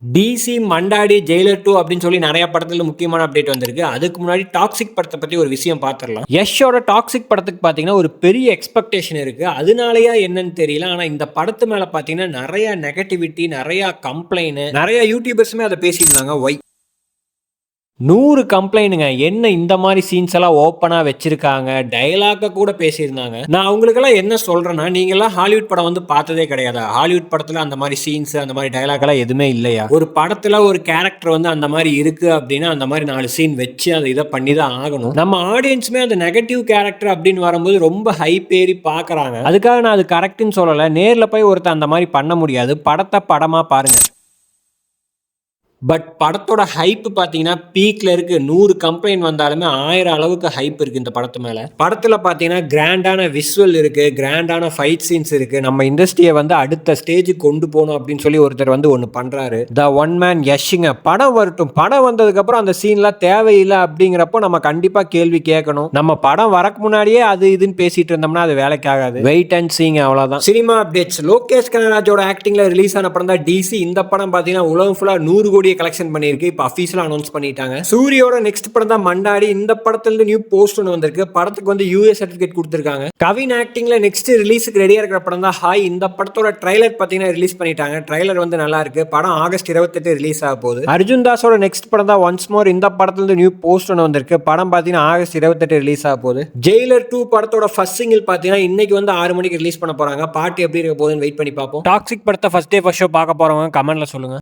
DC Mandaadi Jailer 2 அப்படின்னு சொல்லி நிறைய படத்துல முக்கியமான அப்டேட் வந்திருக்கு. அதுக்கு முன்னாடி டாக்ஸிக் படத்தை பத்தி ஒரு விஷயம் பார்த்துடலாம். யஷோட டாக்ஸிக் படத்துக்கு பாத்தீங்கன்னா ஒரு பெரிய எக்ஸ்பெக்டேஷன் இருக்கு. அதனாலயா என்னன்னு தெரியல. ஆனா இந்த படத்து மேல பாத்தீங்கன்னா நிறைய நெகட்டிவிட்டி, நிறைய கம்ப்ளைண்ட், நிறைய யூடியூபர்ஸுமே அதை பேசியிருந்தாங்க. 100 கம்ப்ளைண்ட்டுங்க. என்ன இந்த மாதிரி சீன்ஸ் எல்லாம் ஓப்பனா வச்சிருக்காங்க. டயலாக்க கூட பேசியிருந்தாங்க. நான் அவங்களுக்கெல்லாம் என்ன சொல்றேன்னா, நீங்கலாம் ஹாலிவுட் படம் வந்து பார்த்ததே கிடையாதா? ஹாலிவுட் படத்துல அந்த மாதிரி சீன்ஸ், அந்த மாதிரி டயலாக் எல்லாம் எதுவுமே இல்லையா? ஒரு படத்துல ஒரு கேரக்டர் வந்து அந்த மாதிரி இருக்கு அப்படின்னா, அந்த மாதிரி 4 சீன் வச்சு அதை இதை பண்ணி தான் ஆகணும். நம்ம ஆடியன்ஸுமே அந்த நெகட்டிவ் கேரக்டர் அப்படின்னு வரும்போது ரொம்ப ஹைப் ஏறி பார்க்கறாங்க. அதுக்காக நான் அது கரெக்ட்னு சொல்லல. நேர்ல போய் ஒருத்தன் அந்த மாதிரி பண்ண முடியாது. படத்தை படமா பாருங்க. பட் படத்தோட ஹைப் பார்த்தீங்கன்னா பீக்ல இருக்கு. 100 கம்ப்ளைண்ட் வந்தாலுமே 1000 அளவுக்கு ஹைப் இருக்கு இந்த படத்து மேல. படத்துல பார்த்தீங்கன்னா கிராண்டான விஷுவல் இருக்கு, கிராண்டான ஃபைட் சீன்ஸ் இருக்கு. நம்ம இண்டஸ்ட்ரியை வந்து அடுத்த ஸ்டேஜுக்கு கொண்டு போகணும் அப்படின்னு சொல்லி ஒருத்தர் வந்து ஒன்று பண்றாரு. த ஒன் மேன் யஷ்ங்க. படம் வரட்டும். படம் வந்ததுக்கு அப்புறம் அந்த சீன்லாம் தேவையில்லை அப்படிங்கிறப்போ நம்ம கண்டிப்பா கேள்வி கேட்கணும். நம்ம படம் வரக்கு முன்னாடியே அது இதுன்னு பேசிட்டு இருந்தோம்னா அது வேலைக்கு ஆகாது. வெயிட் அண்ட் சீங்க, அவ்வளவுதான். Cinema updates. லோகேஷ் கனகராஜோட ஆக்டிங்ல ரிலீஸ் ஆன படம் தான் டிசி. இந்த படம் பார்த்தீங்கன்னா உலகம் ஃபுல்லா 100 கோடி கலெக்ஷன் பண்ணிருக்கு. இப்ப அபிஷியலா அனௌன்ஸ் பண்ணிட்டாங்க. சூரியோட நெக்ஸ்ட் படம் தான் மண்டாடி. இந்த படத்துல இருந்து நியூ போஸ்ட் ஒன்று வந்திருக்கு. படத்துக்கு வந்து யூஎஸ் சர்டிபிகேட் கொடுத்திருக்காங்க. கவின் ஆக்டிங்ல நெக்ஸ்ட் ரிலீஸ்க்கு ரெடியா இருக்கிற படம் தான் ஹாய். இந்த படத்தோட ட்ரைலர் பாத்தீங்கன்னா ரிலீஸ் பண்ணிட்டாங்க. ட்ரைலர் வந்து நல்லா இருக்கு. படம் ஆகஸ்ட் 28 ரிலீஸ் ஆக போகுது. அர்ஜுன் தாஸோட நெக்ஸ்ட் படம் தான் ஒன்ஸ் மோர். இந்த படத்துல இருந்து நியூ போஸ்ட் ஒன்று வந்திருக்கு. படம் பாத்தீங்கன்னா ஆகஸ்ட் 28 ரிலீஸ் ஆக போகுது. ஜெயிலர் 2 படத்தோட ஃபர்ஸ்ட் சிங்கிள் பாத்தீங்கன்னா இன்னைக்கு வந்து 6 மணிக்கு ரிலீஸ் பண்ண போறாங்க. பாட்டு எப்படி இருக்க போகுதுன்னு வெயிட் பண்ணி பார்ப்போம். டாக்ஸிக் படத்தை ஃபர்ஸ்ட் டே ஃபர்ஸ்ட் ஷோ பார்க்க போறவங்க கமெண்ட்ல சொல்லுங்க.